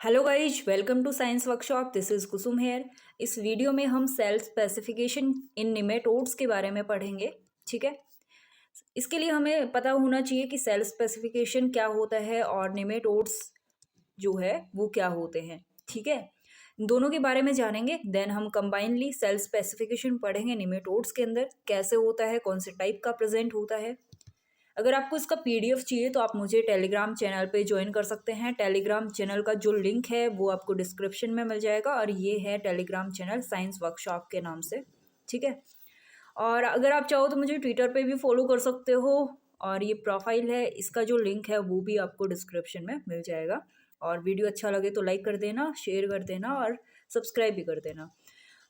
Hello guys, welcome to science workshop. This is Kusum here. इस video में हम cell specification इन nematodes के बारे में पढ़ेंगे। ठीक है, इसके लिए हमें पता होना चाहिए कि सेल स्पेसिफिकेशन क्या होता है और निमेटोड्स जो है वो क्या होते हैं। ठीक है, इन दोनों के बारे में जानेंगे। देन हम कंबाइनली सेल स्पेसिफिकेशन पढ़ेंगे निमेटोड्स के अंदर कैसे होता है, कौन से टाइप का प्रेजेंट होता है। अगर आपको इसका पीडीएफ चाहिए तो आप मुझे टेलीग्राम चैनल पे ज्वाइन कर सकते हैं। टेलीग्राम चैनल का जो लिंक है वो आपको डिस्क्रिप्शन में मिल जाएगा और ये है टेलीग्राम चैनल साइंस वर्कशॉप के नाम से। ठीक है, और अगर आप चाहो तो मुझे ट्विटर पे भी फॉलो कर सकते हो और ये प्रोफाइल है, इसका जो लिंक है वो भी आपको डिस्क्रिप्शन में मिल जाएगा। और वीडियो अच्छा लगे तो लाइक कर देना, शेयर कर देना और सब्सक्राइब भी कर देना।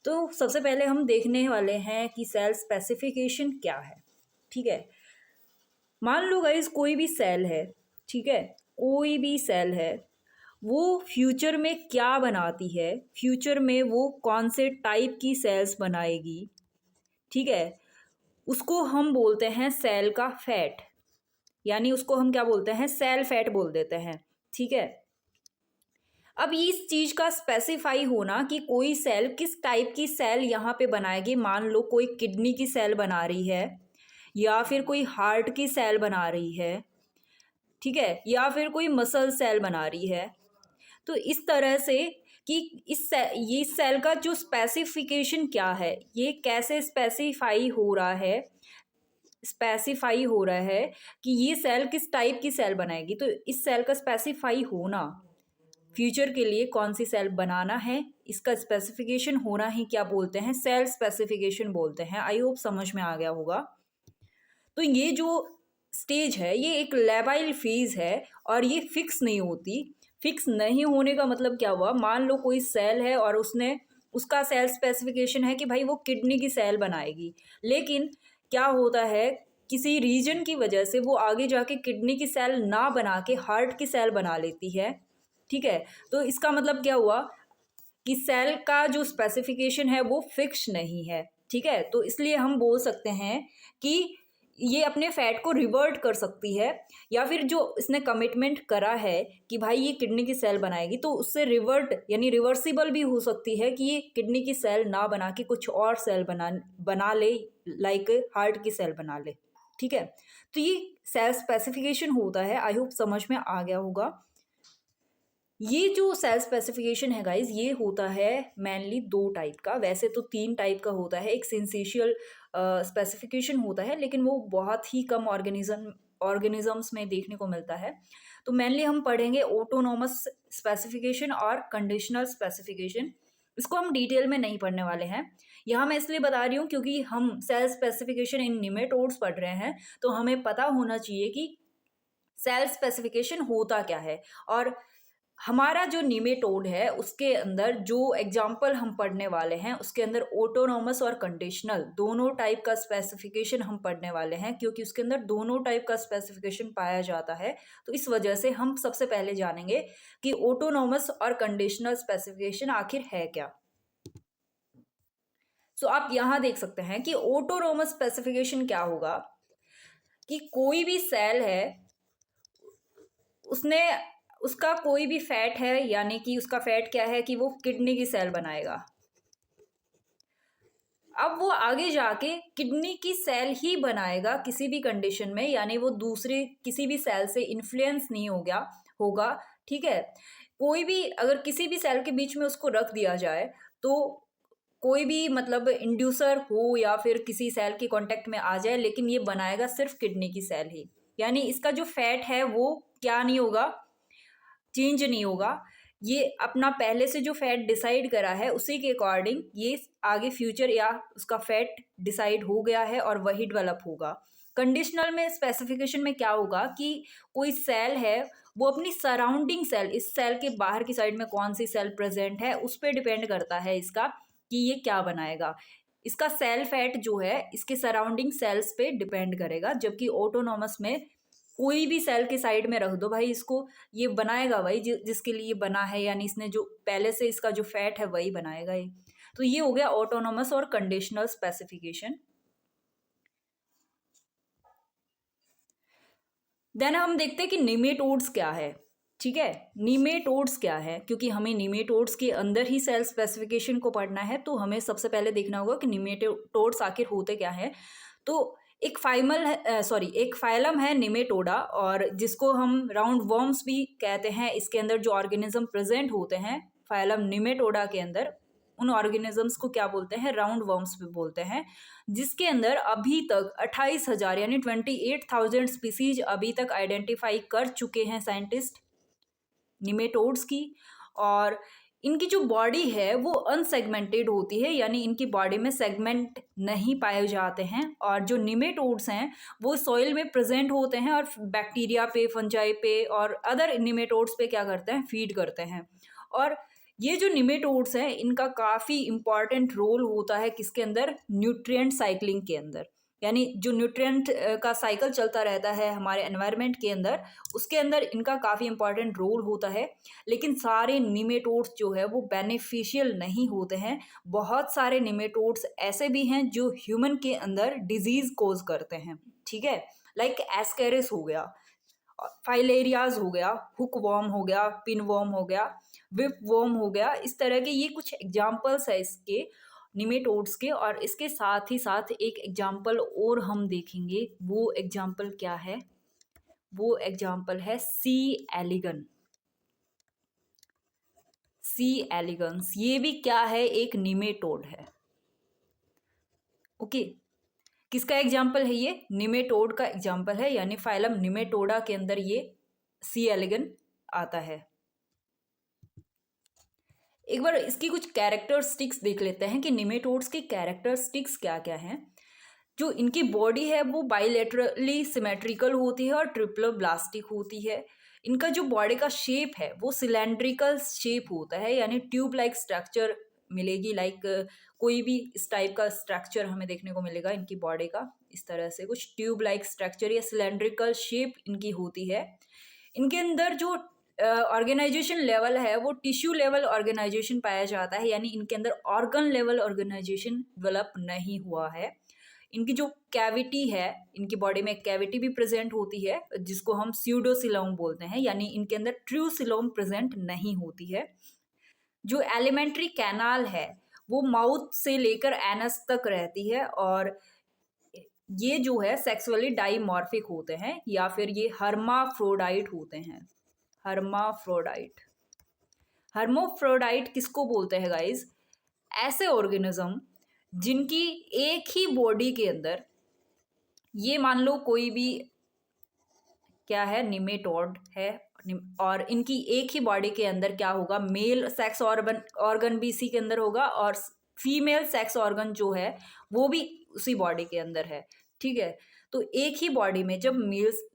तो सबसे पहले हम देखने वाले हैं कि सेल स्पेसिफिकेशन क्या है। ठीक है, मान लो गाइस कोई भी सेल है, ठीक है, कोई भी सेल है, वो फ्यूचर में क्या बनाती है, फ्यूचर में वो कौन से टाइप की सेल्स बनाएगी, ठीक है, उसको हम बोलते हैं सेल का फैट। यानी उसको हम क्या बोलते हैं, सेल फैट बोल देते हैं। ठीक है, अब इस चीज का स्पेसिफाई होना कि कोई सेल किस टाइप की सेल यहाँ पे बनाएगी। मान लो कोई किडनी की सेल बना रही है या फिर कोई हार्ट की सेल बना रही है, ठीक है, या फिर कोई मसल सेल बना रही है। तो इस तरह से कि ये सेल का जो स्पेसिफिकेशन क्या है, ये कैसे स्पेसिफाई हो रहा है कि ये सेल किस टाइप की सेल बनाएगी। तो इस सेल का स्पेसिफाई होना, फ्यूचर के लिए कौन सी सेल बनाना है, इसका स्पेसिफिकेशन होना ही क्या बोलते हैं, सेल स्पेसिफिकेशन बोलते हैं। आई होप समझ में आ गया होगा। तो ये जो स्टेज है ये एक लेबाइल फेज है और ये फिक्स नहीं होती। फिक्स नहीं होने का मतलब क्या हुआ, मान लो कोई सेल है और उसका सेल स्पेसिफिकेशन है कि भाई वो किडनी की सेल बनाएगी, लेकिन क्या होता है, किसी रीजन की वजह से वो आगे जाके किडनी की सेल ना बना के हार्ट की सेल बना लेती है। ठीक है, तो इसका मतलब क्या हुआ कि सेल का जो स्पेसिफिकेशन है वो फिक्स नहीं है। ठीक है, तो इसलिए हम बोल सकते हैं कि ये अपने फैट को रिवर्ट कर सकती है, या फिर जो इसने कमिटमेंट करा है कि भाई ये किडनी की सेल बनाएगी तो उससे रिवर्ट यानी रिवर्सिबल भी हो सकती है कि ये किडनी की सेल ना बना के कुछ और सेल बना ले, लाइक हार्ट की सेल बना ले। ठीक है, तो ये सेल स्पेसिफिकेशन होता है। आई होप समझ में आ गया होगा। ये जो सेल स्पेसिफिकेशन है गाइज, ये होता है मेनली दो टाइप का। वैसे तो तीन टाइप का होता है। एक सिंसेशियल स्पेसिफिकेशन होता है, लेकिन वो बहुत ही कम ऑर्गेनिजम्स में देखने को मिलता है। तो मेनली हम पढ़ेंगे ऑटोनोमस स्पेसिफिकेशन और कंडीशनल स्पेसिफिकेशन। इसको हम डिटेल में नहीं पढ़ने वाले हैं। यहाँ मैं इसलिए बता रही हूँ क्योंकि हम सेल स्पेसिफिकेशन इन निमेटोड्स पढ़ रहे हैं, तो हमें पता होना चाहिए कि सेल स्पेसिफिकेशन होता क्या है। और हमारा जो निमेटोड है उसके अंदर जो एग्जाम्पल हम पढ़ने वाले हैं उसके अंदर ऑटोनोमस और कंडीशनल दोनों टाइप का स्पेसिफिकेशन हम पढ़ने वाले हैं, क्योंकि उसके अंदर दोनों टाइप का स्पेसिफिकेशन पाया जाता है। तो इस वजह से हम सबसे पहले जानेंगे कि ऑटोनोमस और कंडीशनल स्पेसिफिकेशन आखिर है क्या। सो आप यहां देख सकते हैं कि ऑटोनोमस स्पेसिफिकेशन क्या होगा कि कोई भी सेल है, उसने उसका कोई भी फैट है, यानी कि उसका फैट क्या है कि वो किडनी की सेल बनाएगा। अब वो आगे जाके किडनी की सेल ही बनाएगा किसी भी कंडीशन में, यानी वो दूसरे किसी भी सेल से इन्फ्लुएंस नहीं होगा। ठीक है, कोई भी अगर किसी भी सेल के बीच में उसको रख दिया जाए तो कोई भी मतलब इंड्यूसर हो या फिर किसी सेल के कांटेक्ट में आ जाए, लेकिन ये बनाएगा सिर्फ किडनी की सेल ही। यानी इसका जो फैट है वो क्या नहीं होगा, चेंज नहीं होगा। ये अपना पहले से जो फैट डिसाइड करा है उसी के अकॉर्डिंग ये आगे फ्यूचर या उसका फैट डिसाइड हो गया है और वही डेवलप होगा। कंडीशनल में स्पेसिफिकेशन में क्या होगा कि कोई सेल है, वो अपनी सराउंडिंग सेल, इस सेल के बाहर की साइड में कौन सी सेल प्रेजेंट है उस पर डिपेंड करता है इसका कि ये क्या बनाएगा। इसका सेल फैट जो है इसके सराउंडिंग सेल्स पे डिपेंड करेगा, जबकि ऑटोनॉमस में कोई भी सेल के साइड में रख दो भाई इसको, ये बनाएगा भाई जिसके लिए बना है, यानी इसने जो पहले से इसका जो फैट है वही बनाएगा ये। तो ये हो गया ऑटोनोमस और कंडीशनल स्पेसिफिकेशन। देन हम देखते हैं कि निमेटोड्स क्या है। ठीक है। निमेटोड्स क्या है, क्योंकि हमें निमेटोड्स के अंदर ही सेल स्पेसिफिकेशन को पढ़ना है, तो हमें सबसे पहले देखना होगा कि निमेटोड्स आखिर होते क्या है। तो एक एक फाइलम है निमेटोडा, और जिसको हम राउंड वर्म्स भी कहते हैं। इसके अंदर जो ऑर्गेनिज्म प्रेजेंट होते हैं फाइलम निमेटोडा के अंदर, उन ऑर्गेनिजम्स को क्या बोलते हैं, राउंड वर्म्स भी बोलते हैं। जिसके अंदर अभी तक 28,000 यानी 28,000 स्पीसीज अभी तक आइडेंटिफाई कर चुके हैं साइंटिस्ट निमेटोड्स की। और इनकी जो बॉडी है वो अनसेगमेंटेड होती है, यानी इनकी बॉडी में सेगमेंट नहीं पाए जाते हैं। और जो निमेटोड्स हैं वो सॉइल में प्रेजेंट होते हैं और बैक्टीरिया पे, फंजाई पे और अदर निमेटोड्स पे क्या करते हैं, फीड करते हैं। और ये जो निमेटोड्स हैं इनका काफ़ी इम्पॉर्टेंट रोल होता है किसके अंदर, न्यूट्रिएंट साइक्लिंग के अंदर। यानी जो न्यूट्रिएंट का साइकिल चलता रहता है हमारे एनवायरनमेंट के अंदर, उसके अंदर इनका काफ़ी इंपॉर्टेंट रोल होता है। लेकिन सारे निमेटोड्स जो है वो बेनिफिशियल नहीं होते हैं। बहुत सारे निमेटोड्स ऐसे भी हैं जो ह्यूमन के अंदर डिजीज़ कोज करते हैं। ठीक है, लाइक एस्केरिस हो गया, फाइलेरियाज हो गया, हुक वर्म हो गया, पिन वर्म हो गया, विप वर्म हो गया। इस तरह के ये कुछ एग्जाम्पल्स है इसके निमेटोड्स के। और इसके साथ ही साथ एक एग्जाम्पल और हम देखेंगे, वो एग्जाम्पल क्या है, वो एग्जाम्पल है सी एलिगन। सी एलिगन्स ये भी क्या है, एक निमेटोड है। ओके, किसका एग्जाम्पल है ये, निमेटोड का एग्जाम्पल है, यानी फाइलम निमेटोडा के अंदर ये सी एलिगन आता है। एक बार इसकी कुछ कैरेक्टरिस्टिक्स देख लेते हैं कि निमेटोड्स की कैरेक्टरिस्टिक्स क्या क्या हैं। जो इनकी बॉडी है वो बाइलेटरली सिमेट्रिकल होती है और ट्रिप्लोब्लास्टिक होती है। इनका जो बॉडी का शेप है वो सिलेंड्रिकल शेप होता है, यानी ट्यूब लाइक स्ट्रक्चर मिलेगी। लाइक कोई भी इस टाइप का स्ट्रक्चर हमें देखने को मिलेगा इनकी बॉडी का, इस तरह से कुछ ट्यूब लाइक स्ट्रक्चर या सिलेंड्रिकल शेप इनकी होती है। इनके अंदर जो ऑर्गेनाइजेशन लेवल है वो टिश्यू लेवल ऑर्गेनाइजेशन पाया जाता है, यानी इनके अंदर ऑर्गन लेवल ऑर्गेनाइजेशन डेवलप नहीं हुआ है। इनकी जो कैविटी है, इनकी बॉडी में कैविटी भी प्रेजेंट होती है जिसको हम स्यूडोसिलोम बोलते हैं, यानी इनके अंदर ट्रू सिलोम प्रेजेंट नहीं होती है। जो एलिमेंट्री कैनाल है वो माउथ से लेकर एनस तक रहती है। और ये जो है सेक्सुअली डाइमॉर्फिक होते हैं, या फिर ये हर्माफ्रोडाइट होते हैं। हर्माफ्रोडाइट, हर्माफ्रोडाइट किसको बोलते हैं गाइज, ऐसे ऑर्गेनिज्म जिनकी एक ही बॉडी के अंदर, ये मान लो कोई भी क्या है, निमेटोड है, और इनकी एक ही बॉडी के अंदर क्या होगा, मेल सेक्स ऑर्गन भी इसी के अंदर होगा, और फीमेल सेक्स ऑर्गन जो है वो भी उसी बॉडी के अंदर है। ठीक है, तो एक ही बॉडी में जब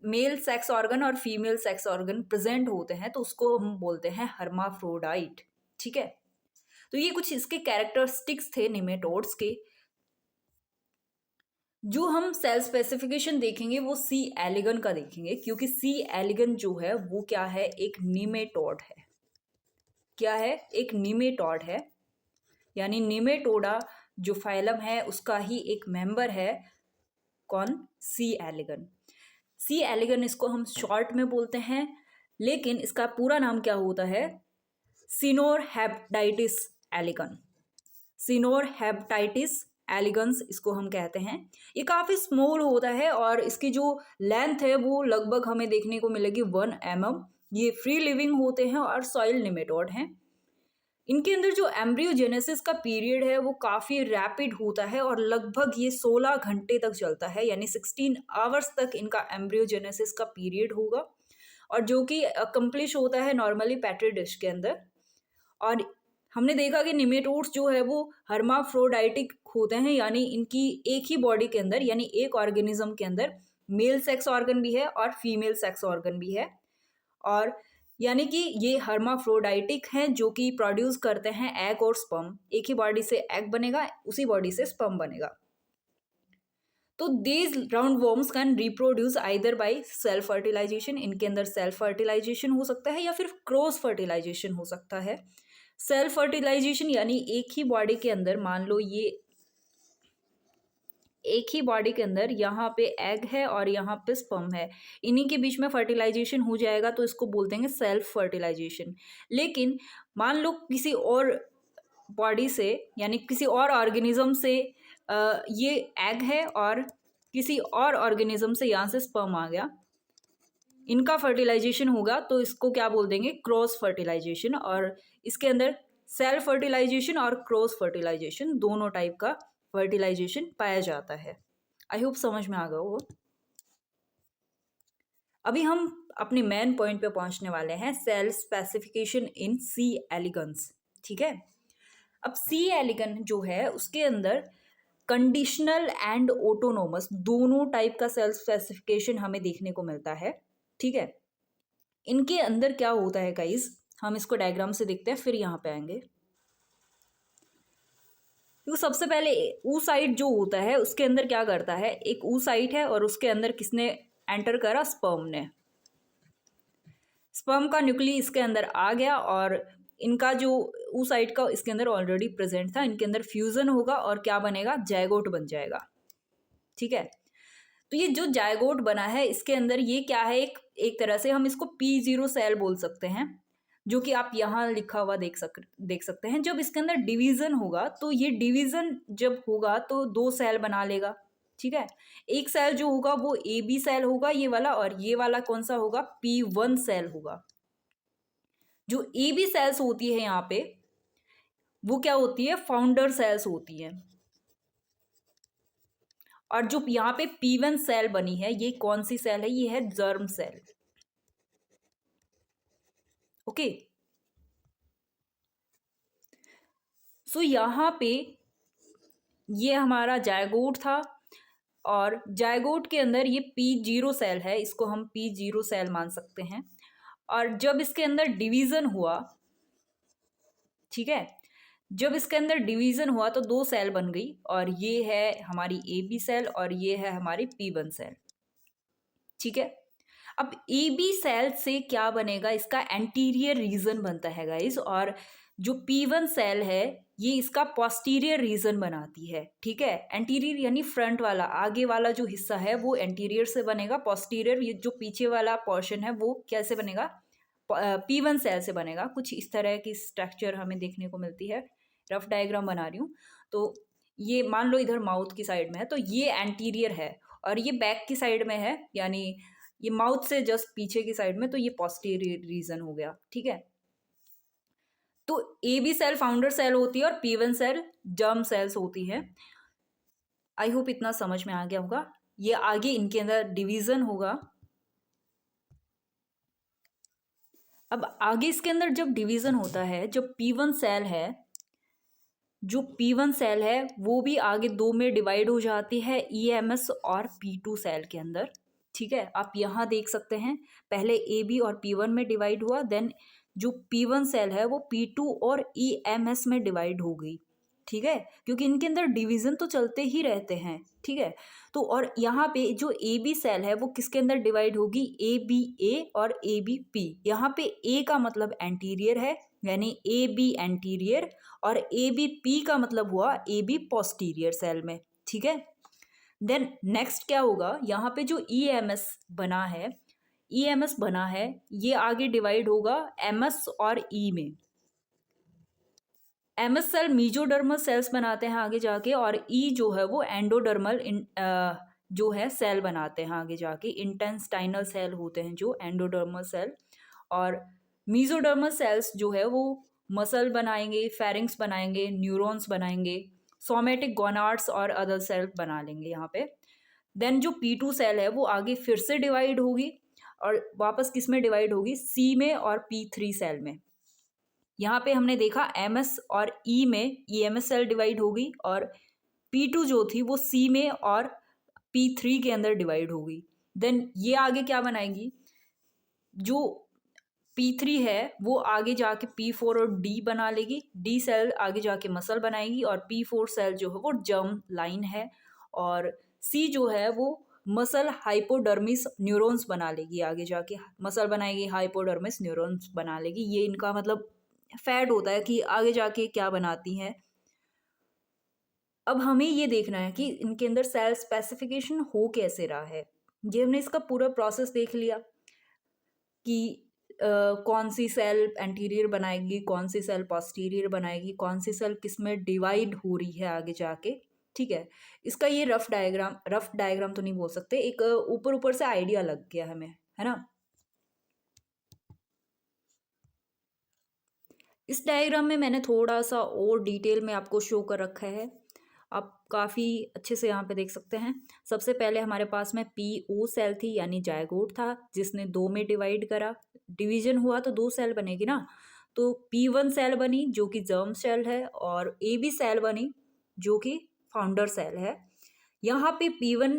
मेल सेक्स ऑर्गन और फीमेल सेक्स ऑर्गन प्रेजेंट होते हैं तो उसको हम बोलते हैं हर्माफ्रोडाइट। ठीक है, तो ये कुछ इसके कैरेक्टरिस्टिक्स थे निमेटोड्स के। जो हम सेल स्पेसिफिकेशन देखेंगे वो सी एलिगन का देखेंगे, क्योंकि सी एलिगन जो है वो क्या है, एक निमेटोड है। क्या है, एक निमेटोड है, यानी निमेटोडा जो फाइलम है उसका ही एक मेंबर है। कौन, सी एलिगन। सी एलिगन इसको हम शॉर्ट में बोलते हैं, लेकिन इसका पूरा नाम क्या होता है, सिनोरहेप्टाइटिस एलिगन। सिनोरहेप्टाइटिस एलिगन्स इसको हम कहते हैं। ये काफ़ी स्मॉल होता है और इसकी जो लेंथ है वो लगभग हमें देखने को मिलेगी 1 mm। ये फ्री लिविंग होते हैं और सॉइल निमेटोड हैं। इनके अंदर जो एम्ब्रियोजेनेसिस का पीरियड है वो काफ़ी रैपिड होता है और लगभग ये 16 घंटे तक चलता है, यानी 16 आवर्स तक इनका एम्ब्रियोजेनेसिस का पीरियड होगा, और जो कि अकम्प्लिश होता है नॉर्मली पेट्री डिश के अंदर। और हमने देखा कि निमेटोड्स जो है वो हर्माफ्रोडाइटिक होते हैं, यानी इनकी एक ही बॉडी के अंदर, यानी एक ऑर्गेनिज्म के अंदर मेल सेक्स ऑर्गन भी है और फीमेल सेक्स ऑर्गन भी है। और यानी कि ये हर्माफ्रोडाइटिक हैं जो कि प्रोड्यूस करते हैं एग और स्पर्म। एक ही बॉडी से एग बनेगा, उसी बॉडी से स्पर्म बनेगा। तो these round worms can reproduce either by self fertilization, इनके अंदर सेल्फ फर्टिलाइजेशन हो सकता है या फिर क्रॉस फर्टिलाइजेशन हो सकता है। सेल्फ फर्टिलाइजेशन यानी एक ही बॉडी के अंदर, मान लो ये एक ही बॉडी के अंदर यहाँ पे एग है और यहाँ पे स्पर्म है, इन्हीं के बीच में फर्टिलाइजेशन हो जाएगा, तो इसको बोलते हैं सेल्फ फर्टिलाइजेशन। लेकिन मान लो किसी और बॉडी से यानी किसी और ऑर्गेनिज्म से ये एग है और किसी और ऑर्गेनिज्म से यहाँ से स्पर्म आ गया, इनका फर्टिलाइजेशन होगा, तो इसको क्या बोल देंगे, क्रॉस फर्टिलाइजेशन। और इसके अंदर सेल्फ फर्टिलाइजेशन और क्रॉस फर्टिलाइजेशन दोनों टाइप का फर्टिलाइजेशन पाया जाता है। आई होप समझ में आ गया हो। अभी हम अपने मेन पॉइंट पे पहुंचने वाले हैं, सेल स्पेसिफिकेशन इन सी एलिगन्स। ठीक है, अब सी एलिगन जो है उसके अंदर कंडीशनल एंड ऑटोनोमस दोनों टाइप का सेल स्पेसिफिकेशन हमें देखने को मिलता है। ठीक है, इनके अंदर क्या होता है गाइस, हम इसको डायग्राम से देखते हैं फिर यहाँ पे आएंगे। तो सबसे पहले oocyte जो होता है उसके अंदर क्या करता है, एक oocyte है और उसके अंदर किसने एंटर करा, स्पर्म ने। स्पर्म का न्यूक्ली इसके अंदर आ गया और इनका जो oocyte का इसके अंदर ऑलरेडी प्रेजेंट था, इनके अंदर फ्यूजन होगा और क्या बनेगा, जायगोट बन जाएगा। ठीक है, तो ये जो जायगोट बना है इसके अंदर ये क्या है, एक तरह से हम इसको P0 सेल बोल सकते हैं, जो कि आप यहाँ लिखा हुआ देख सकते हैं। जब इसके अंदर डिवीजन होगा तो ये डिवीजन जब होगा तो दो सेल बना लेगा। ठीक है, एक सेल जो होगा वो AB सेल होगा ये वाला, और ये वाला कौन सा होगा, P1 सेल होगा। जो AB सेल्स होती है यहाँ पे वो क्या होती है, फाउंडर सेल्स होती है। और जो यहाँ पे P1 सेल बनी है ये कौन सी सेल है, ये है जर्म सेल। ओके, सो यहाँ पे ये हमारा जायगोट था और जायगोट के अंदर ये P0 सेल है, इसको हम P0 सेल मान सकते हैं। और जब इसके अंदर डिवीजन हुआ, ठीक है, जब इसके अंदर डिवीजन हुआ तो दो सेल बन गई और ये है हमारी AB सेल और ये है हमारी P1 सेल। ठीक है, अब AB सेल से क्या बनेगा, इसका एंटीरियर रीजन बनता है गाइस, और जो P1 सेल है ये इसका पोस्टीरियर रीजन बनाती है। ठीक है, एंटीरियर यानी फ्रंट वाला, आगे वाला जो हिस्सा है वो एंटीरियर से बनेगा, पोस्टीरियर ये जो पीछे वाला पोर्शन है वो कैसे बनेगा, P1 सेल से बनेगा। कुछ इस तरह की स्ट्रक्चर हमें देखने को मिलती है, रफ डायग्राम बना रही हूँ। तो ये मान लो इधर माउथ की साइड में है तो ये एंटीरियर है और ये बैक की साइड में है, यानी ये माउथ से जस्ट पीछे की साइड में, तो ये पोस्टीरियर रीजन हो गया। ठीक है, तो AB सेल फाउंडर सेल होती है और P1 सेल जर्म सेल्स होती है। आई होप इतना समझ में आ गया होगा। ये आगे इनके अंदर डिवीजन होगा। अब आगे इसके अंदर जब डिवीजन होता है, जब P1 सेल है, जो P1 सेल है वो भी आगे दो में डिवाइड हो जाती है, EMS और P2 सेल के अंदर। ठीक है, आप यहाँ देख सकते हैं, पहले AB और P1 में डिवाइड हुआ, देन जो P1 सेल है वो P2 और EMS में डिवाइड हो गई। ठीक है, क्योंकि इनके अंदर डिवीजन तो चलते ही रहते हैं। ठीक है, तो और यहाँ पे जो AB सेल है वो किसके अंदर डिवाइड होगी, ABA और ABP। यहाँ पे A का मतलब एंटीरियर है यानी AB एंटीरियर, और ABP का मतलब हुआ AB पोस्टीरियर सेल में। ठीक है, देन नेक्स्ट क्या होगा, यहाँ पे जो EMS बना है, EMS बना है ये आगे डिवाइड होगा MS और E में। MS सेल मीजोडर्मल सेल्स बनाते हैं आगे जाके, और E जो है वो एंडोडर्मल जो है सेल बनाते हैं आगे जाके, इंटेस्टाइनल सेल होते हैं जो एंडोडर्मल सेल। और मीजोडर्मल सेल्स जो है वो मसल बनाएंगे, फेरिंग्स बनाएंगे, न्यूरॉन्स बनाएंगे, सोमेटिक गोनाड्स और अदर सेल बना लेंगे यहाँ पे। देन जो P2 सेल है वो आगे फिर से डिवाइड होगी और वापस किस में डिवाइड होगी, C में और P3 सेल में। यहाँ पे हमने देखा MS और E में EMS सेल डिवाइड होगी, और P2 जो थी वो C में और P3 के अंदर डिवाइड होगी। देन ये आगे क्या बनाएगी, जो P3 है वो आगे जाके P4 और D बना लेगी, D सेल आगे जाके मसल बनाएगी, और P4 सेल जो है वो जर्म लाइन है, और C जो है वो मसल हाइपोडर्मिस न्यूरॉन्स बना लेगी, आगे जाके मसल बनाएगी, हाइपोडर्मिस न्यूरॉन्स बना लेगी। ये इनका मतलब फैट होता है कि आगे जाके क्या बनाती हैं, अब हमें ये देखना है कि इनके अंदर सेल स्पेसिफिकेशन हो कैसे रहा है। ये हमने इसका पूरा प्रोसेस देख लिया कि कौन सी सेल एंटीरियर बनाएगी, कौन सी सेल पोस्टीरियर बनाएगी, कौन सी सेल किस में डिवाइड हो रही है आगे जाके। ठीक है, इसका ये रफ डायग्राम तो नहीं बोल सकते, एक ऊपर ऊपर से आइडिया लग गया हमें, है ना। इस डायग्राम में मैंने थोड़ा सा और डिटेल में आपको शो कर रखा है, आप काफ़ी अच्छे से यहाँ पे देख सकते हैं। सबसे पहले हमारे पास में PO सेल थी, यानी जायगोट था, जिसने 2 में डिवाइड करा, डिवीजन हुआ तो 2 सेल बनेगी ना। तो P1 सेल बनी जो कि जर्म सेल है, और AB सेल बनी जो कि फाउंडर सेल है। यहाँ पे P1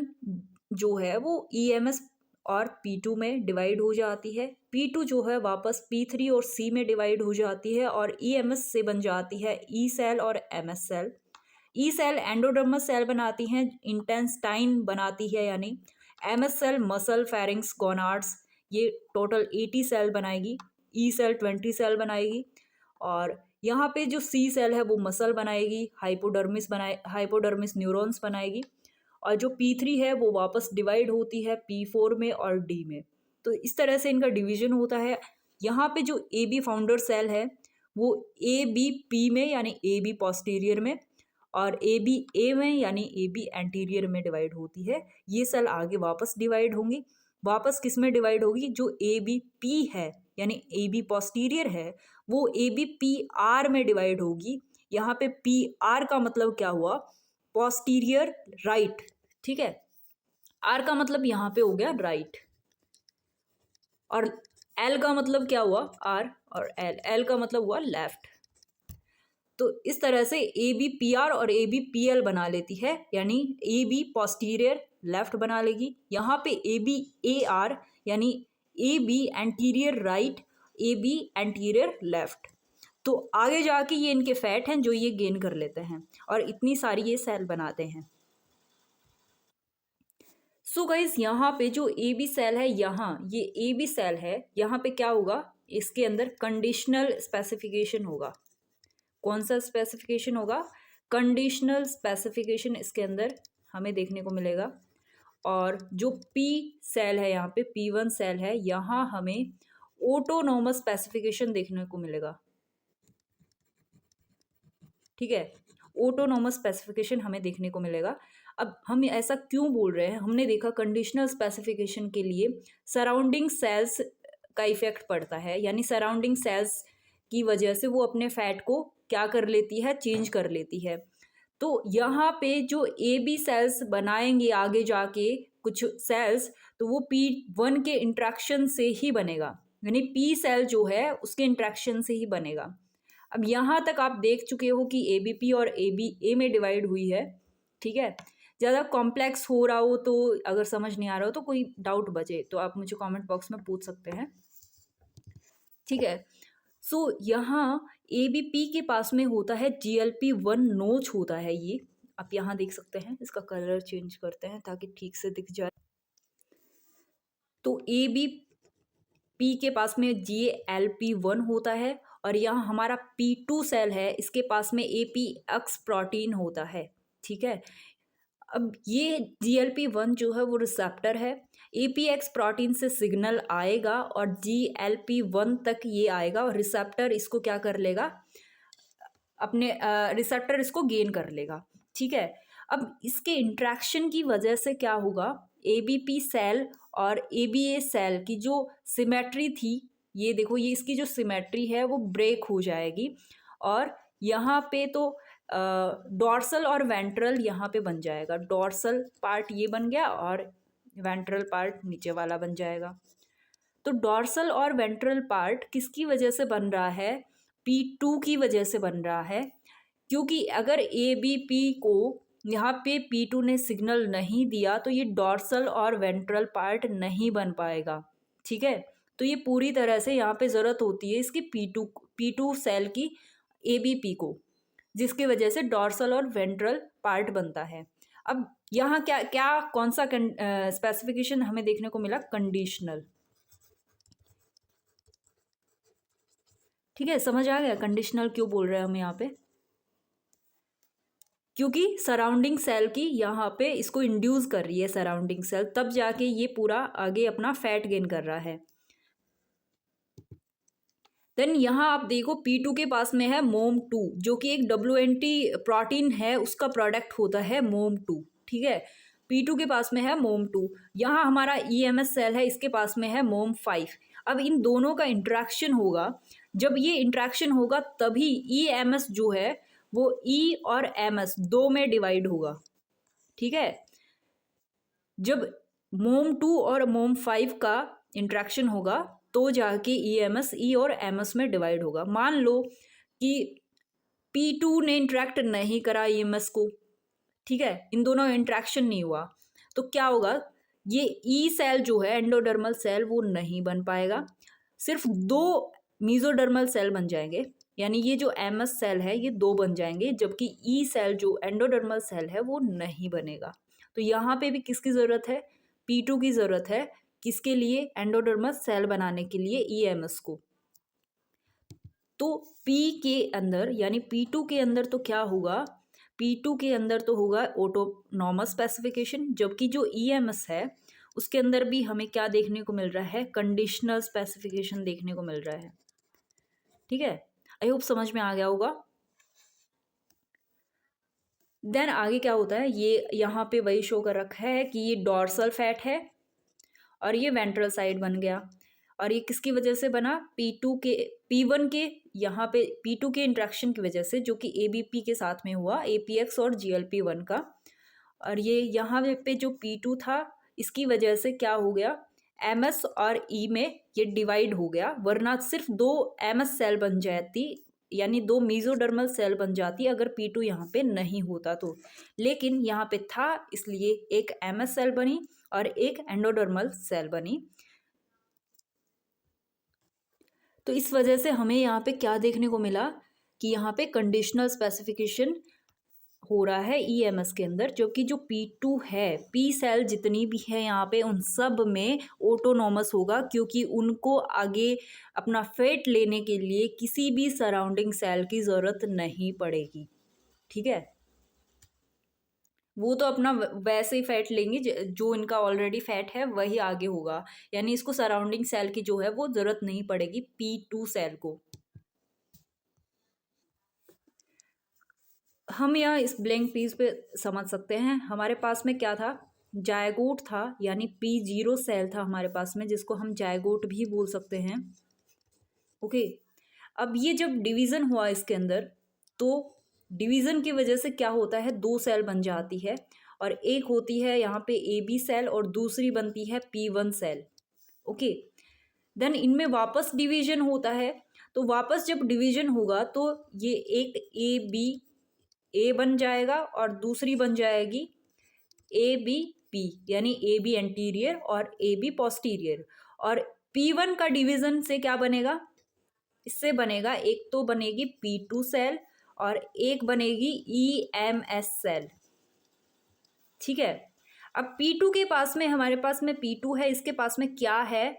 जो है वो EMS और P2 में डिवाइड हो जाती है, P2 जो है वापस P3 और C में डिवाइड हो जाती है, और EMS से बन जाती है E सेल और MS cell. E cell endoderms cell बनाती हैं, इंटेंस्टाइन बनाती है, यानी MS cell muscle pharynx gonads, ये टोटल 80 सेल बनाएगी। ई सेल 20 सेल बनाएगी, और यहाँ पे जो C सेल है वो मसल बनाएगी, हाइपोडर्मिस न्यूरॉन्स बनाएगी, और जो P3 है वो वापस डिवाइड होती है P4 में और D में। तो इस तरह से इनका डिवीजन होता है। यहाँ पे जो AB फाउंडर सेल है वो ABP में यानी AB पोस्टीरियर में, और ABA में यानी AB एंटीरियर में डिवाइड होती है। ये सेल आगे वापस डिवाइड होंगी, वापस किस में डिवाइड होगी, जो ABP है यानी AB पोस्टीरियर है वो ABPR में डिवाइड होगी। यहाँ पे PR का मतलब क्या हुआ, पोस्टीरियर राइट। ठीक है, R का मतलब यहाँ पे हो गया राइट, और L का मतलब क्या हुआ, R, और L का मतलब हुआ लेफ्ट। तो इस तरह से ABPR और ABPL बना लेती है, यानी AB पोस्टीरियर लेफ्ट बना लेगी। यहाँ पे ABAR यानी AB anterior right, AB anterior left. तो आगे जाके ये इनके फैट हैं जो ये गेन कर लेते हैं, और इतनी सारी ये सेल बनाते हैं। सो गाइस, यहाँ पे जो AB सेल है, यहाँ ये AB सेल है, यहाँ पे क्या होगा, इसके अंदर कंडीशनल स्पेसिफिकेशन होगा। कौन सा स्पेसिफिकेशन होगा, कंडीशनल स्पेसिफिकेशन इसके अंदर हमें देखने को मिलेगा। और जो P सेल है, यहाँ पे P1 सेल है, यहाँ हमें ऑटोनोमस स्पेसिफिकेशन देखने को मिलेगा। ठीक है, ऑटोनोमस स्पेसिफिकेशन हमें देखने को मिलेगा। अब हम ऐसा क्यों बोल रहे हैं, हमने देखा कंडीशनल स्पेसिफिकेशन के लिए सराउंडिंग सेल्स का इफेक्ट पड़ता है, यानी सराउंडिंग सेल्स की वजह से वो अपने फैट को क्या कर लेती है, चेंज कर लेती है। तो यहाँ पे जो AB सेल्स बनाएंगे आगे जाके कुछ सेल्स, तो वो P1 के इंट्रैक्शन से ही बनेगा, यानी P सेल जो है उसके इंट्रैक्शन से ही बनेगा। अब यहाँ तक आप देख चुके हो कि ABP और ABA में डिवाइड हुई है। ठीक है, ज़्यादा कॉम्प्लेक्स हो रहा हो तो, अगर समझ नहीं आ रहा हो तो, कोई डाउट बचे तो आप मुझे कमेंट बॉक्स में पूछ सकते हैं। ठीक है, सो यहाँ ABP के पास में होता है GLP-1 नोच होता है ये, आप यहाँ देख सकते हैं। इसका कलर चेंज करते हैं ताकि ठीक से दिख जाए। तो ABP के पास में GLP-1 होता है, और यहाँ हमारा P2 सेल है, इसके पास में APX प्रोटीन होता है। ठीक है, अब ये GLP-1 जो है वो रिसेप्टर है, APX प्रोटीन से सिग्नल आएगा और GLP-1 तक ये आएगा, और रिसेप्टर इसको क्या कर लेगा, अपने रिसेप्टर इसको गेन कर लेगा। ठीक है, अब इसके इंट्रैक्शन की वजह से क्या होगा, ABP सेल और ABA सेल की जो सिमेट्री थी, ये देखो, ये इसकी जो सिमेट्री है वो ब्रेक हो जाएगी, और यहाँ पे तो डॉर्सल और वेंट्रल यहाँ पे बन जाएगा। डॉर्सल पार्ट ये बन गया और वेंट्रल पार्ट नीचे वाला बन जाएगा। तो डॉर्सल और वेंट्रल पार्ट किसकी वजह से बन रहा है, P2 की वजह से बन रहा है, क्योंकि अगर ABP को यहाँ पे P2 ने सिग्नल नहीं दिया तो ये डॉर्सल और वेंट्रल पार्ट नहीं बन पाएगा। ठीक है, तो ये पूरी तरह से यहाँ पे ज़रूरत होती है इसकी P2 सेल की ABP को, जिसकी वजह से डॉर्सल और वेंट्रल पार्ट बनता है। अब यहाँ क्या क्या कौन सा स्पेसिफिकेशन हमें देखने को मिला, कंडीशनल। ठीक है, समझ आ गया कंडीशनल क्यों बोल रहे हैं हम यहाँ पे, क्योंकि सराउंडिंग सेल की यहाँ पे इसको इंड्यूस कर रही है सराउंडिंग सेल, तब जाके ये पूरा आगे अपना फैट गेन कर रहा है। देन यहाँ आप देखो P2 के पास में है MOM2 जो कि एक WNT प्रोटीन है, उसका प्रोडक्ट होता है MOM2, ठीक है। P2 के पास में है MOM2, यहाँ हमारा EMS सेल है, इसके पास में है MOM5। अब इन दोनों का इंट्रैक्शन होगा, जब ये इंट्रैक्शन होगा तभी EMS जो है वो E और MS दो में डिवाइड होगा, ठीक है। जब MOM2 और MOM5 का इंट्रैक्शन होगा तो जाके EMS E और MS में डिवाइड होगा। मान लो कि P2 ने इंट्रैक्ट नहीं करा EMS को, ठीक है, इन दोनों इंट्रैक्शन नहीं हुआ, तो क्या होगा, ये E सेल जो है एंडोडर्मल सेल वो नहीं बन पाएगा, सिर्फ दो मीजोडर्मल सेल बन जाएंगे, यानी ये जो MS सेल है ये दो बन जाएंगे, जबकि E सेल जो एंडोडर्मल सेल है वो नहीं बनेगा। तो यहाँ पे भी किसकी ज़रूरत है, P2 की ज़रूरत है, किसके लिए, एंडोडर्मल सेल बनाने के लिए EMS को। तो P के अंदर यानी P2 के अंदर तो क्या होगा, P2 के अंदर तो होगा ऑटोनॉमस स्पेसिफिकेशन, जबकि जो EMS है उसके अंदर भी हमें क्या देखने को मिल रहा है, कंडीशनल स्पेसिफिकेशन देखने को मिल रहा है, ठीक है। आई होप समझ में आ गया होगा। देन आगे क्या होता है, ये यहाँ पे वही शो कर रखा है कि ये डॉर्सल फैट है और ये वेंट्रल साइड बन गया, और ये किसकी वजह से बना, P1 के यहाँ पे P2 के इंट्रैक्शन की वजह से, जो कि ABP के साथ में हुआ, APX और GLP-1 का। और ये यहाँ पे जो P2 था इसकी वजह से क्या हो गया, MS और E में ये डिवाइड हो गया, वरना सिर्फ दो MS सेल बन जाती, यानी दो मीजोडर्मल सेल बन जाती अगर P2 यहाँ पे नहीं होता तो, लेकिन यहाँ पे था इसलिए एक MS सेल बनी और एक एंडोडर्मल सेल बनी। तो इस वजह से हमें यहाँ पे क्या देखने को मिला कि यहाँ पे कंडीशनल स्पेसिफिकेशन हो रहा है EMS के अंदर, जो कि जो P2 है, P सेल जितनी भी है यहाँ पे उन सब में ऑटोनॉमस होगा, क्योंकि उनको आगे अपना फैट लेने के लिए किसी भी सराउंडिंग सेल की ज़रूरत नहीं पड़ेगी, ठीक है। वो तो अपना वैसे ही फैट लेंगे, जो इनका ऑलरेडी फैट है वही आगे होगा, यानी इसको सराउंडिंग सेल की जो है वो ज़रूरत नहीं पड़ेगी P2 सेल को। हम यहाँ इस ब्लैंक पेज पे समझ सकते हैं, हमारे पास में क्या था, जायगोट था, यानी P0 सेल था हमारे पास में, जिसको हम जायगोट भी बोल सकते हैं, ओके। अब ये जब डिवीज़न हुआ इसके अंदर, तो डिवीज़न की वजह से क्या होता है, दो सेल बन जाती है, और एक होती है यहाँ पे AB सेल और दूसरी बनती है P1 सेल, ओके। देन इनमें वापस डिवीज़न होता है, तो वापस जब डिवीज़न होगा तो ये एक A बन जाएगा और दूसरी बन जाएगी ABP, यानी AB एंटीरियर और AB पोस्टीरियर। और P1 का डिवीज़न से क्या बनेगा, इससे बनेगा, एक तो बनेगी P2 सेल और एक बनेगी EMS सेल, ठीक है। अब P2 के पास में, हमारे पास में P2 है, इसके पास में क्या है,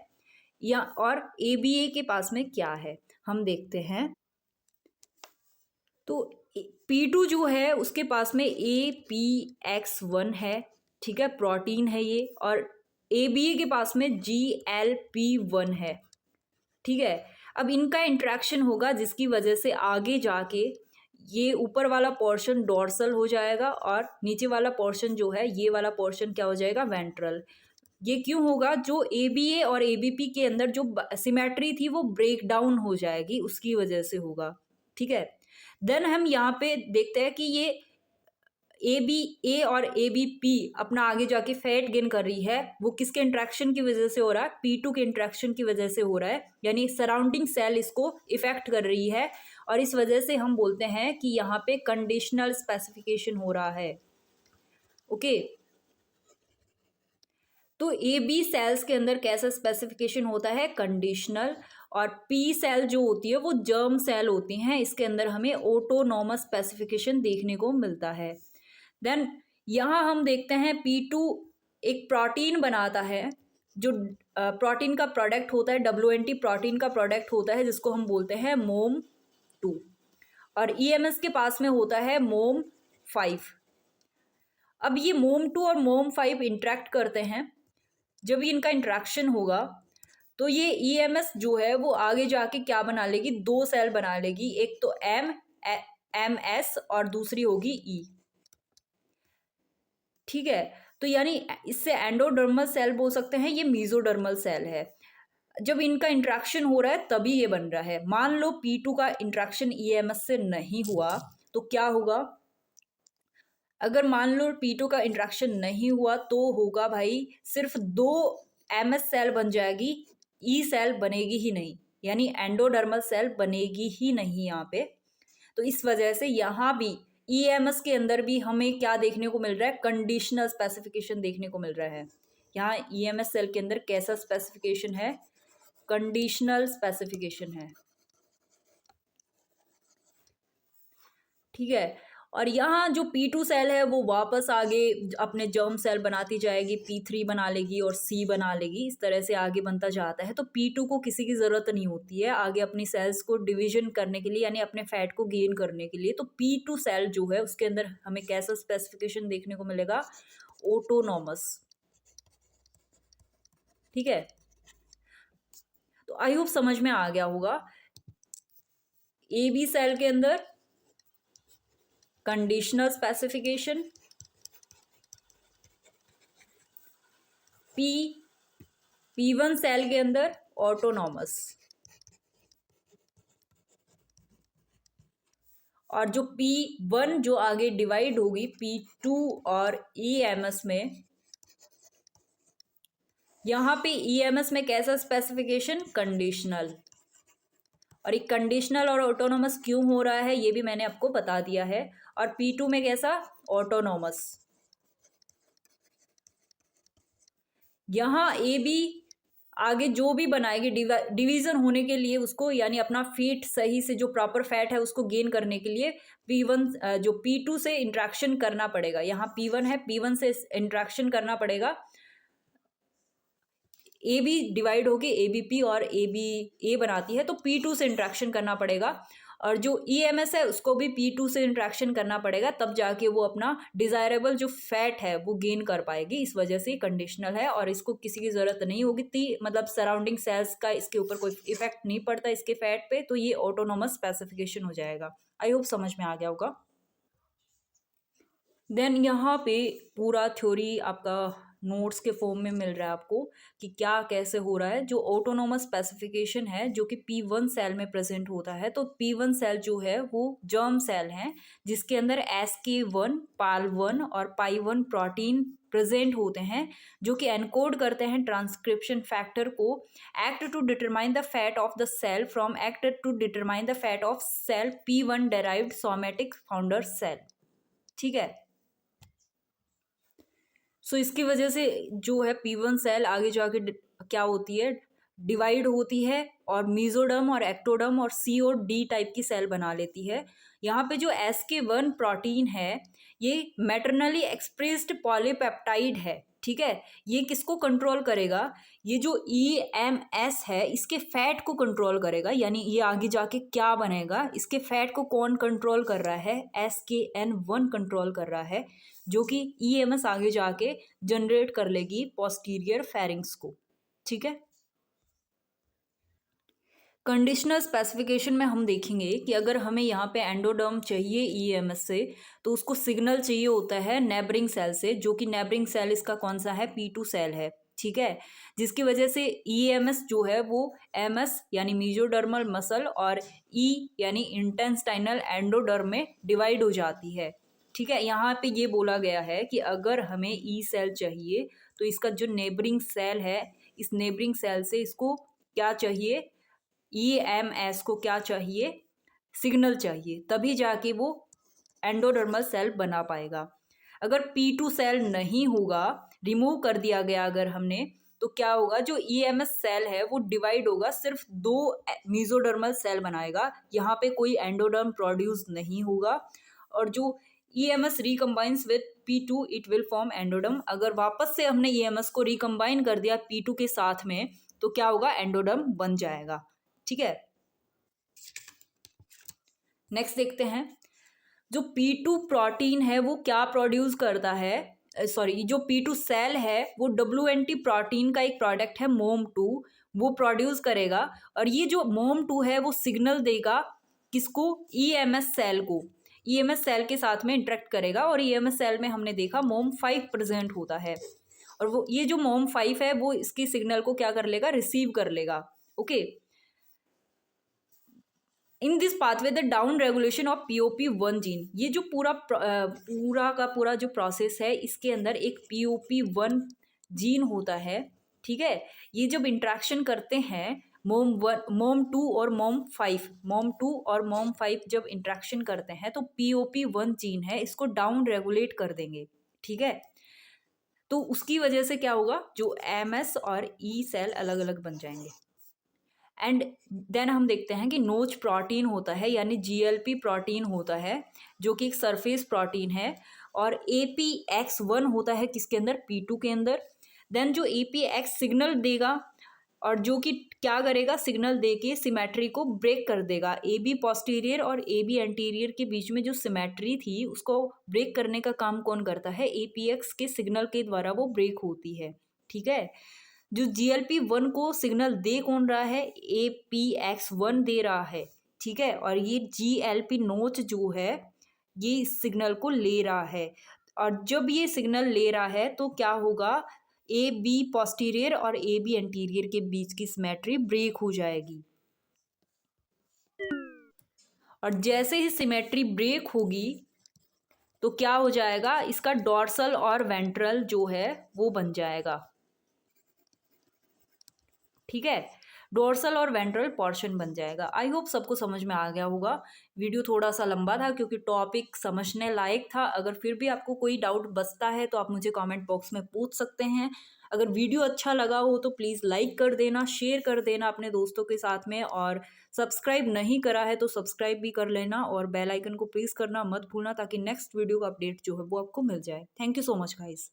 या और ABA के पास में क्या है, हम देखते हैं। तो P2 जो है उसके पास में APX1 है, ठीक है, प्रोटीन है ये, और ABA के पास में GLP-1 है, ठीक है। अब इनका इंट्रैक्शन होगा जिसकी वजह से आगे जाके ये ऊपर वाला पोर्शन डोर्सल हो जाएगा और नीचे वाला पोर्शन जो है, ये वाला पोर्शन क्या हो जाएगा, वेंट्रल। ये क्यों होगा, जो ABA और ABP के अंदर जो सिमेट्री थी वो ब्रेक डाउन हो जाएगी, उसकी वजह से होगा, ठीक है। देन हम यहाँ पे देखते हैं कि ये ABA और ABP अपना आगे जाके फैट गेन कर रही है, वो किसके इंट्रैक्शन की वजह से हो रहा है, P2 के इंट्रैक्शन की वजह से हो रहा है, यानी सराउंडिंग सेल इसको इफेक्ट कर रही है, और इस वजह से हम बोलते हैं कि यहाँ पे कंडीशनल स्पेसिफिकेशन हो रहा है, ओके। तो AB सेल्स के अंदर कैसा स्पेसिफिकेशन होता है, कंडीशनल, और P सेल जो होती है वो जर्म सेल होती हैं, इसके अंदर हमें ऑटोनॉमस स्पेसिफिकेशन देखने को मिलता है। देन यहाँ हम देखते हैं P2 एक प्रोटीन बनाता है, जो प्रोटीन का प्रोडक्ट होता है, WNT प्रोटीन का प्रोडक्ट होता है, जिसको हम बोलते हैं MOM2, और EMS के पास में होता है MOM 5। अब ये MOM2 और MOM5 इंटरेक्ट करते हैं। जब ये इनका इंट्रैक्शन होगा तो ये EMS जो है वो आगे जाके क्या बना लेगी, 2 सेल बना लेगी, एक तो MS और दूसरी होगी E। ठीक है, तो यानी इससे एंडोडर्मल सेल बोल सकते हैं, ये मीजोडर्मल सेल है। जब इनका इंट्रैक्शन हो रहा है तभी ये बन रहा है। मान लो P2 का इंट्रैक्शन EMS से नहीं हुआ तो क्या होगा? अगर मान लो P2 का इंट्रैक्शन नहीं हुआ तो होगा भाई सिर्फ 2 MS सेल बन जाएगी, E सेल बनेगी ही नहीं, यानी एंडोडर्मल सेल बनेगी ही नहीं यहाँ पे। तो इस वजह से यहाँ भी EMS के अंदर भी हमें क्या देखने को मिल रहा है, कंडीशनल स्पेसिफिकेशन देखने को मिल रहा है। यहाँ EMS सेल के अंदर कैसा स्पेसिफिकेशन है, कंडीशनल स्पेसिफिकेशन है। ठीक है, और यहाँ जो P2 सेल है वो वापस आगे अपने जर्म सेल बनाती जाएगी, P3 बना लेगी और C बना लेगी, इस तरह से आगे बनता जाता है। तो P2 को किसी की ज़रूरत नहीं होती है आगे अपनी सेल्स को डिवीजन करने के लिए, यानी अपने फैट को गेन करने के लिए। तो P2 सेल जो है उसके अंदर हमें कैसा स्पेसिफिकेशन देखने को मिलेगा, ऑटोनॉमस। ठीक है, तो आई होप समझ में आ गया होगा। AB सेल के अंदर कंडीशनल स्पेसिफिकेशन, P1 सेल के अंदर ऑटोनॉमस, और जो P1 जो आगे डिवाइड होगी P2 और EMS में, यहाँ पे EMS में कैसा स्पेसिफिकेशन, कंडीशनल। और एक कंडीशनल और ऑटोनॉमस क्यों हो रहा है ये भी मैंने आपको बता दिया है। और P2 में कैसा, ऑटोनॉमस। यहाँ AB आगे जो भी बनाएगी डिवीजन होने के लिए उसको, यानी अपना फीट सही से जो प्रॉपर फैट है उसको गेन करने के लिए P1 जो P2 से इंट्रैक्शन करना पड़ेगा। यहाँ P1 है, P1 से इंट्रैक्शन करना पड़ेगा। AB डिवाइड होके ABP और ABA बनाती है, तो P2 से इंट्रैक्शन करना पड़ेगा। और जो EMS है उसको भी P2 से इंट्रैक्शन करना पड़ेगा, तब जाके वो अपना डिज़ायरेबल जो फैट है वो गेन कर पाएगी। इस वजह से कंडीशनल है और इसको किसी की ज़रूरत नहीं होगी, मतलब सराउंडिंग सेल्स का इसके ऊपर कोई इफेक्ट नहीं पड़ता इसके फैट पे, तो ये ऑटोनोमस स्पेसिफिकेशन हो जाएगा। आई होप समझ में आ गया होगा। देन यहाँ पे पूरा थ्योरी आपका नोट्स के फॉर्म में मिल रहा है आपको कि क्या कैसे हो रहा है। जो ऑटोनोमस स्पेसिफिकेशन है जो कि P1 सेल में प्रेजेंट होता है, तो P1 सेल जो है वो जर्म सेल है जिसके अंदर SK1, PAL1 और PI1 प्रोटीन प्रेजेंट होते हैं, जो कि एनकोड करते हैं ट्रांसक्रिप्शन फैक्टर को, act to determine the fate of the cell from act to determine the fate of cell P1 derived somatic founder cell. ठीक है, सो इसकी वजह से जो है P1 सेल आगे जाके क्या होती है, डिवाइड होती है और मीजोडर्म और एक्टोडर्म और C और D टाइप की सेल बना लेती है। यहाँ पे जो SK1 प्रोटीन है ये मैटरनली एक्सप्रेस्ड पॉलीपेप्टाइड है। ठीक है, ये किसको कंट्रोल करेगा, ये जो EMS है इसके फैट को कंट्रोल करेगा, यानी ये आगे जाके क्या बनेगा, इसके फैट को कौन कंट्रोल कर रहा है, SKN1 कंट्रोल कर रहा है, जो कि EMS आगे जाके जनरेट कर लेगी पोस्टीरियर फेरिंग्स को। ठीक है, कंडीशनल स्पेसिफिकेशन में हम देखेंगे कि अगर हमें यहाँ पे एंडोडर्म चाहिए EMS से, तो उसको सिग्नल चाहिए होता है नेबरिंग सेल से, जो कि नेबरिंग सेल इसका कौन सा है, P2 सेल है। ठीक है, जिसकी वजह से EMS जो है वो MS यानी मीजोडर्मल मसल और E यानी इंटेस्टाइनल एंडोडर्म में डिवाइड हो जाती है। ठीक है, यहाँ पे ये बोला गया है कि अगर हमें E सेल चाहिए तो इसका जो नेबरिंग सेल है, इस नेबरिंग सेल से इसको क्या चाहिए, EMS को क्या चाहिए, सिग्नल चाहिए, तभी जाके वो एंडोडर्मल सेल बना पाएगा। अगर P2 सेल नहीं होगा, रिमूव कर दिया गया अगर हमने, तो क्या होगा, जो EMS सेल है वो डिवाइड होगा, सिर्फ 2 मीजोडर्मल सेल बनाएगा, यहाँ पे कोई एंडोडर्म प्रोड्यूस नहीं होगा। और जो EMS recombines with P2 it will form endoderm. अगर वापस से हमने EMS को रिकम्बाइन कर दिया P2 के साथ में, तो क्या होगा, एंडोडर्म बन जाएगा। ठीक है, नेक्स्ट देखते हैं जो P2 प्रोटीन है वो क्या प्रोड्यूस करता है, सॉरी, जो P2 सेल है वो WNT प्रोटीन का एक प्रोडक्ट है MOM2, वो प्रोड्यूस करेगा। और ये जो MOM2 है वो सिग्नल देगा किसको, EMS सेल को, EMS सेल के साथ में इंटरेक्ट करेगा। और EMS सेल में हमने देखा MOM5 प्रेजेंट होता है, और वो ये जो MOM5 है वो इसकी सिग्नल को क्या कर लेगा, रिसीव कर लेगा। Okay, in this pathway the down regulation of POP1 gene, ये जो पूरा का पूरा जो प्रोसेस है, इसके अंदर एक POP1 जीन होता है। ठीक है, ये जब इंट्रैक्शन करते हैं MOM2 और MOM5 जब इंट्रैक्शन करते हैं तो POP1 जीन है इसको डाउन रेगुलेट कर देंगे। ठीक है, तो उसकी वजह से क्या होगा, जो MS और E सेल अलग अलग बन जाएंगे। एंड देन हम देखते हैं कि नोच प्रोटीन होता है, यानी GLP प्रोटीन होता है, जो कि एक सरफेस प्रोटीन है। और APX1 होता है किसके अंदर, P2 के अंदर। देन जो APX सिग्नल देगा, और जो कि क्या करेगा, सिग्नल दे के सिमेट्री को ब्रेक कर देगा। AB पोस्टीरियर और AB एंटीरियर के बीच में जो सिमेट्री थी उसको ब्रेक करने का काम कौन करता है, APX के सिग्नल के द्वारा वो ब्रेक होती है। ठीक है, जो GLP1 को सिग्नल दे कौन रहा है, APX1 दे रहा है। ठीक है, और ये GLP नोच जो है ये इस सिग्नल को ले रहा है। और जब ये सिग्नल ले रहा है तो क्या होगा, AB पोस्टीरियर और AB एंटीरियर के बीच की सिमेट्री ब्रेक हो जाएगी। और जैसे ही सिमेट्री ब्रेक होगी तो क्या हो जाएगा, इसका डॉर्सल और वेंट्रल जो है वो बन जाएगा। ठीक है, डोर्सल और वेंट्रल पोर्शन बन जाएगा। आई होप सबको समझ में आ गया होगा। वीडियो थोड़ा सा लंबा था क्योंकि टॉपिक समझने लायक था। अगर फिर भी आपको कोई डाउट बचता है तो आप मुझे कमेंट बॉक्स में पूछ सकते हैं। अगर वीडियो अच्छा लगा हो तो प्लीज़ लाइक कर देना, शेयर कर देना अपने दोस्तों के साथ में, और सब्सक्राइब नहीं करा है तो सब्सक्राइब भी कर लेना, और बेल आइकन को प्रेस करना मत भूलना ताकि नेक्स्ट वीडियो का अपडेट जो है वो आपको मिल जाए। Thank you so much guys.